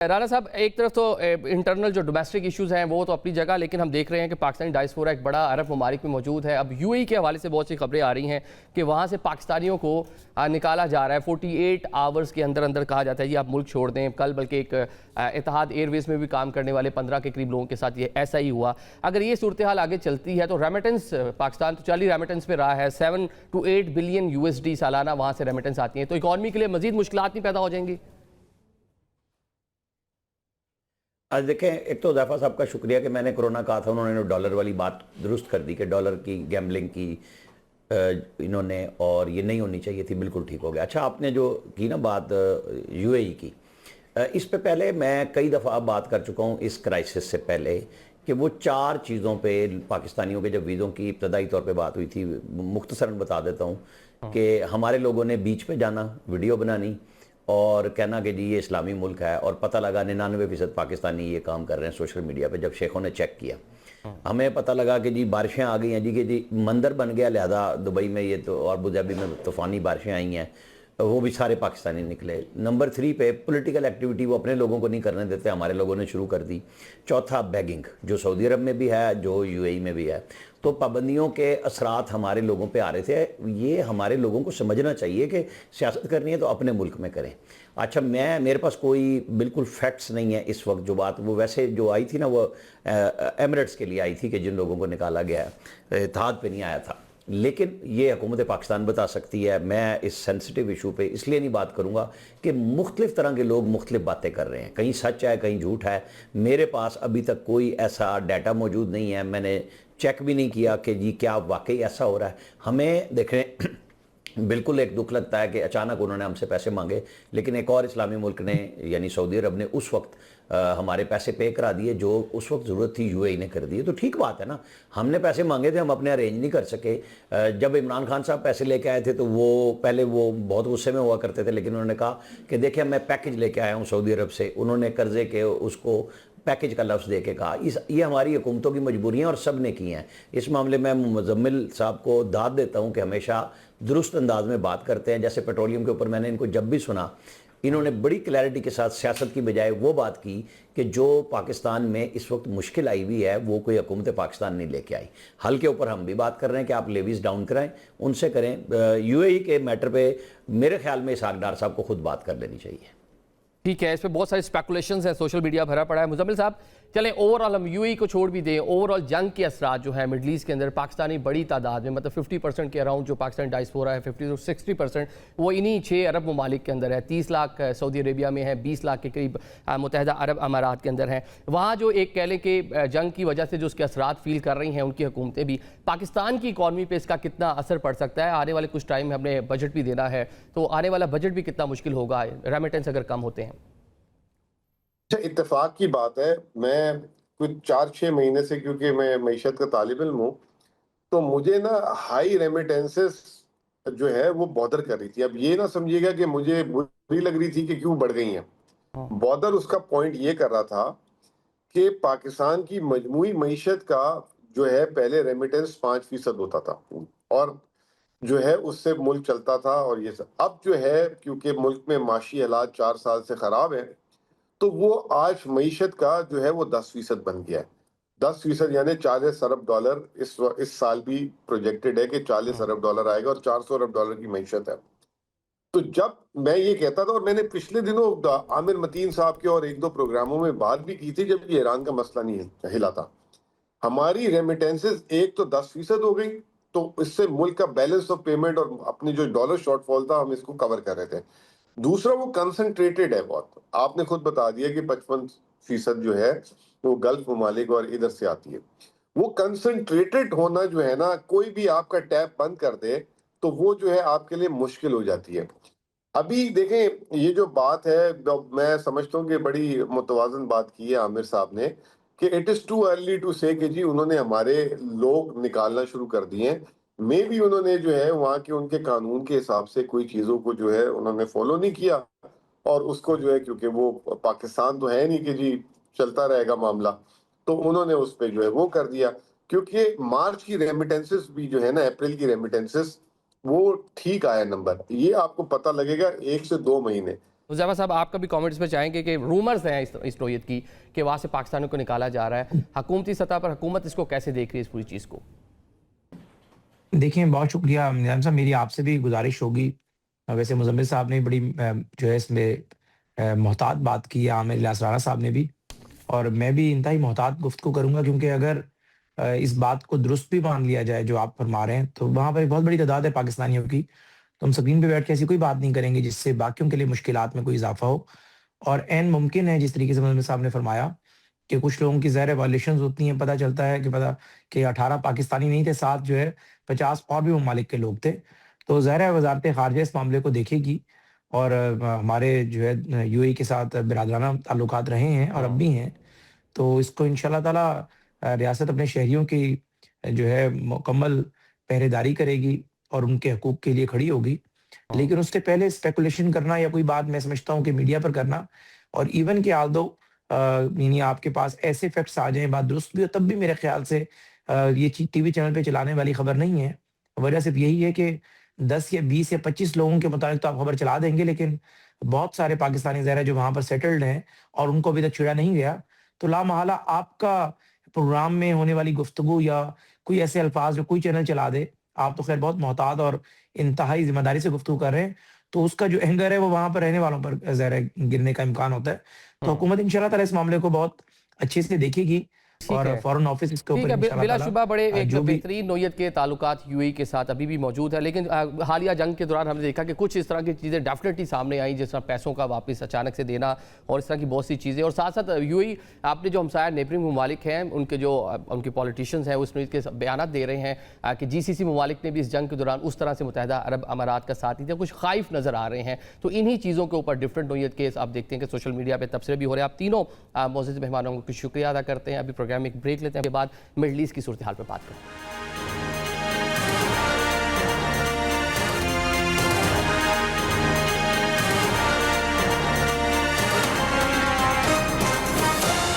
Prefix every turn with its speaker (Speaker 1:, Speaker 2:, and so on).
Speaker 1: राना साहब, एक तरफ तो इंटरनल जो डोमेस्टिक इश्यूज हैं वो तो अपनी जगह, लेकिन हम देख रहे हैं कि पाकिस्तानी डायस्पोरा एक बड़ा अरब ममालिक में मौजूद है। अब यूएई के हवाले से बहुत सी खबरें आ रही हैं कि वहाँ से पाकिस्तानियों को निकाला जा रहा है। 48 आवर्स के अंदर अंदर कहा जाता है जी आप मुल्क छोड़ दें। कल बल्कि एक इत्तेहाद एयरवेज में भी काम करने वाले 15 के करीब लोगों के साथ ये ऐसा ही हुआ। अगर ये सूरत हाल आगे चलती है तो रेमिटेंस, पाकिस्तान तो चल ही रेमिटेंस पे रहा है, 7 to 8 बिलियन USD सालाना वहाँ से रेमिटेंस आती हैं, तो इकॉनमी के लिए मजीद मुश्किलात नहीं पैदा हो जाएंगी?
Speaker 2: आज देखें, एक तो ज़ैफ़ा साहब का शुक्रिया कि मैंने कोरोना कहा था, उन्होंने डॉलर वाली बात दुरुस्त कर दी कि डॉलर की गैम्बलिंग की इन्होंने, और ये नहीं होनी चाहिए थी, बिल्कुल ठीक हो गया। अच्छा, आपने जो की ना बात यूएई की, इस पे पहले मैं कई दफ़ा बात कर चुका हूँ इस क्राइसिस से पहले कि वो 4 चीज़ों पे पाकिस्तानियों के जब वीज़ों की इब्तदाई तौर पे बात हुई थी, मुख्तसरन बता देता हूँ कि हमारे लोगों ने बीच पे जाना, वीडियो बनानी और कहना कि जी ये इस्लामी मुल्क है, और पता लगा 99% पाकिस्तानी ये काम कर रहे हैं सोशल मीडिया पे। जब शेखों ने चेक किया, हमें पता लगा कि जी बारिशें आ गई हैं जी, कि जी मंदिर बन गया, लिहाजा दुबई में ये तो और अबूधाबी में तूफ़ानी बारिशें आई हैं, वो भी सारे पाकिस्तानी निकले। नंबर 3 पे पॉलिटिकल एक्टिविटी वो अपने लोगों को नहीं करने देते, हमारे लोगों ने शुरू कर दी। चौथा बैगिंग, जो सऊदी अरब में भी है, जो यूएई में भी है। तो पाबंदियों के असरात हमारे लोगों पे आ रहे थे। ये हमारे लोगों को समझना चाहिए कि सियासत करनी है तो अपने मुल्क में करें। अच्छा, मेरे पास कोई बिल्कुल फैक्ट्स नहीं है इस वक्त। जो बात वो वैसे जो आई थी ना, वो एमिरेट्स के लिए आई थी कि जिन लोगों को निकाला गया है, इत्तेहाद पे नहीं आया था। लेकिन ये हुकूमत पाकिस्तान बता सकती है। मैं इस सेंसिटिव इशू पे इसलिए नहीं बात करूँगा कि मुख्तलिफ़ तरह के लोग मुख्तलिफ बातें कर रहे हैं, कहीं सच है कहीं झूठ है। मेरे पास अभी तक कोई ऐसा डाटा मौजूद नहीं है, मैंने चेक भी नहीं किया कि जी क्या वाकई ऐसा हो रहा है। हमें देखें, बिल्कुल एक दुख लगता है कि अचानक उन्होंने हमसे पैसे मांगे, लेकिन एक और इस्लामी मुल्क ने यानी सऊदी अरब ने उस वक्त हमारे पैसे पे करा दिए, जो उस वक्त ज़रूरत थी यूएई ने कर दिए। तो ठीक बात है ना, हमने पैसे मांगे थे, हम अपने अरेंज नहीं कर सके। जब इमरान खान साहब पैसे लेके आए थे तो वो पहले वो बहुत गुस्से में हुआ करते थे, लेकिन उन्होंने कहा कि देखिए मैं पैकेज लेके आया हूँ सऊदी अरब से। उन्होंने कर्जे के उसको पैकेज का लफ्ज़ दे के कहा। ये हमारी हुकूमतों की मजबूरियाँ और सब ने की हैं। इस मामले में मुज़म्मिल साहब को दाद देता हूँ कि हमेशा दुरुस्त अंदाज में बात करते हैं। जैसे पेट्रोलियम के ऊपर मैंने इनको जब भी सुना, इन्होंने बड़ी क्लैरिटी के साथ सियासत की बजाय वो बात की कि जो पाकिस्तान में इस वक्त मुश्किल आई हुई है वो कोई हुकूमत पाकिस्तान नहीं लेके आई। हल के ऊपर हम भी बात कर रहे हैं कि आप लेवीज डाउन कराएं, उनसे करें। यूएई के मैटर पे मेरे ख्याल में इसहाक डार साहब को खुद बात कर लेनी चाहिए।
Speaker 1: ठीक है, इस पर बहुत सारे स्पेकुलेशंस हैं, सोशल मीडिया भरा पड़ा है। मुजम्मिल साहब, चलें ओवरऑल हम यूएई को छोड़ भी दें, ओवरऑल जंग के असरात जो है मिडल ईस्ट के अंदर पाकिस्तानी बड़ी तादाद में, मतलब 50% के अराउंड जो पाकिस्तानी डायस्पोरा है, 50 to 60% वो इन्हीं 6 अरब ममालिक के अंदर है। 30 लाख सऊदी अरेबिया में है, 20 लाख के करीब मुत्तहदा अरब अमारात के अंदर हैं। वहाँ जो एक कह लें कि जंग की वजह से जो उसके असरात फील कर रही हैं उनकी हुकूमतें भी, पाकिस्तान की इकॉनमी पर इसका कितना असर पड़ सकता है? आने वाले कुछ टाइम में हमने बजट भी देना है, तो आने वाला बजट भी कितना मुश्किल होगा रेमिटेंस अगर कम होते हैं?
Speaker 3: इत्तेफाक की बात है, मैं कुछ 4-6 महीने से, क्योंकि मैं मईशत का तालिब इल्म हूँ, तो मुझे ना हाई रेमिटेंसेस जो है वो बॉदर कर रही थी। अब ये ना समझिएगा कि मुझे बुरी लग रही थी कि क्यों बढ़ गई हैं। बॉदर उसका पॉइंट ये कर रहा था कि पाकिस्तान की मजमूई मईशत का जो है पहले रेमिटेंस 5% होता था और जो है उससे मुल्क चलता था, और ये सब अब जो है क्योंकि मुल्क में माशी हालात 4 साल से खराब है, तो वो आज मईशत का जो है वो 10% बन गया है। 10% यानी 40 अरब डॉलर इस साल भी प्रोजेक्टेड है कि 40 अरब डॉलर आएगा और 400 अरब डॉलर की मईशत है। तो जब मैं ये कहता था, और मैंने पिछले दिनों आमिर मतीन साहब के और 1-2 प्रोग्रामों में बात भी की थी जब ये ईरान का मसला नहीं हिला था, हमारी रेमिटेंसेस एक तो 10% हो गई, तो इससे मुल्क का बैलेंस ऑफ पेमेंट और अपनी जो डॉलर शॉर्टफॉल था हम इसको कवर कर रहे थे। दूसरा, वो कंसंट्रेटेड है बहुत। आपने खुद बता दिया कि 55% जो है वो गल्फ ममालिक और इधर से आती है। वो कंसंट्रेटेड होना जो है ना, कोई भी आपका टैप बंद कर दे तो वो जो है आपके लिए मुश्किल हो जाती है। अभी देखें, ये जो बात है, मैं समझता हूँ कि बड़ी मुतवाज़न बात की है आमिर साहब ने कि it is too early to say कि जी उन्होंने हमारे लोग निकालना शुरू कर दिए हैं। मे भी उन्होंने जो है वहाँ के उनके कानून के हिसाब से कोई चीज़ों को जो है उन्होंने फॉलो नहीं किया, और उसको जो है क्योंकि वो पाकिस्तान तो है नहीं कि जी चलता रहेगा मामला, तो उन्होंने उस पे जो है वो कर दिया। क्योंकि मार्च की रेमिटेंसेस भी जो है ना, अप्रैल की रेमिटेंसेस वो ठीक आया नंबर, ये आपको पता लगेगा 1 से 2 महीने।
Speaker 1: हुज़ैफा साहब, आपका भी कमेंट्स में चाहेंगे कि रूमर्स हैं इस नोयत की कि वहाँ से पाकिस्तानियों को निकाला जा रहा है, हुकूमती सतह पर हुकूमत इसको कैसे देख रही है इस पूरी चीज़ को?
Speaker 4: देखिए, बहुत शुक्रिया निज़ाम साहब, मेरी आपसे भी गुज़ारिश होगी। वैसे मुज़म्मिल साहब ने बड़ी जो है इसमें मोहतात बात की है, आमिर लासराना साहब ने भी, और मैं भी इंतहाई मोहतात गुफ्तगू करूँगा, क्योंकि अगर इस बात को दुरुस्त भी मान लिया जाए जो आप फरमा रहे हैं, तो वहाँ पर एक बहुत बड़ी तादाद है पाकिस्तानियों की। तो हम स्क्रीन पे बैठ के ऐसी कोई बात नहीं करेंगे जिससे बाकियों के लिए मुश्किलात में कोई इज़ाफ़ा हो। और ऐन मुमकिन है, जिस तरीके से मुज़म्मिल साहब ने फरमाया, कि कुछ लोगों की ज़ाहिर वायलेशंस होती हैं, पता चलता है कि 18 पाकिस्तानी नहीं थे, साथ जो है 50 और भी ममालिक के लोग थे। तो ज़ाहिर है वज़ारत ख़ारिजा इस मामले को देखेगी, और हमारे जो है यूएई के साथ बिरादराना ताल्लुकात रहे हैं और अब भी हैं। तो इसको इंशाअल्लाह ताला रियासत अपने शहरियों की जो है मुकम्मल पहरेदारी करेगी और उनके हकूक़ के लिए खड़ी होगी। लेकिन उससे पहले स्पेकुलेशन करना या कोई बात मैं समझता हूँ कि मीडिया पर करना, और इवन कि आल्दो यानी आपके पास ऐसे फैक्ट्स आ जाएँ, बात दुरुस्त भी हो, तब भी मेरे ख़्याल से ये चीज़ टीवी चैनल पे चलाने वाली खबर नहीं है। वजह सिर्फ़ यही है कि 10 या 20 या 25 लोगों के मुताबिक तो आप खबर चला देंगे, लेकिन बहुत सारे पाकिस्तानी ज़ाहिर है जो वहाँ पर सेटल्ड हैं और उनको अभी तक छेड़ा नहीं गया। तो लामहला आपका प्रोग्राम में होने वाली गुफ्तगू या कोई ऐसे अल्फ़ाज़ जो कोई चैनल चला दे, आप तो ख़ैर बहुत मोहतात और इंतहाई ज़िम्मेदारी से गुफ्तगू कर रहे हैं, तो उसका जो एंगर है वो वहाँ पर रहने वालों पर ज़ाहिर है गिरने का इम्कान होता है। तो हुकूमत इंशाअल्लाह ताला इस मामले को बहुत अच्छे से देखेगी,
Speaker 1: ठीक
Speaker 4: और
Speaker 1: है।
Speaker 4: फॉरेन ऑफिस इसके
Speaker 1: ठीक
Speaker 4: ऊपर
Speaker 1: है,
Speaker 4: इंशाअल्लाह
Speaker 1: बिलाशुबा बड़े
Speaker 4: ताला
Speaker 1: एक
Speaker 4: जो भी
Speaker 1: बेहतरीन नोयत के ताल्लुकात यूएई के साथ अभी भी मौजूद है, लेकिन हालिया जंग के दौरान हमने देखा कि कुछ इस तरह की चीज़ें डेफिनेटली सामने आई, जिस तरह पैसों का वापस अचानक से देना और इस तरह की बहुत सी चीज़ें। और साथ साथ यूएई, आपने जो हमसाया नेबरिंग ममालिक हैं, उनके जो उनके पॉलिटिशियंस हैं उस नोयत के बयान दे रहे हैं कि जीसीसी ममालिक ने भी इस जंग के दौरान उस तरह से मुत्तहिदा अरब अमारात का साथ दिया, कुछ खाइफ नज़र आ रहे हैं। तो इन्हीं चीज़ों के ऊपर डिफरेंट नोयत के आप देखते हैं कि सोशल मीडिया पर तबसरे भी हो रहे हैं। आप तीनों मोअज़्ज़ज़ मेहमानों को शुक्रिया अदा करते हैं। अभी प्रोग्राम में एक ब्रेक लेते हैं, उसके बाद मिडल ईस्ट की सूरत हाल पर बात करें।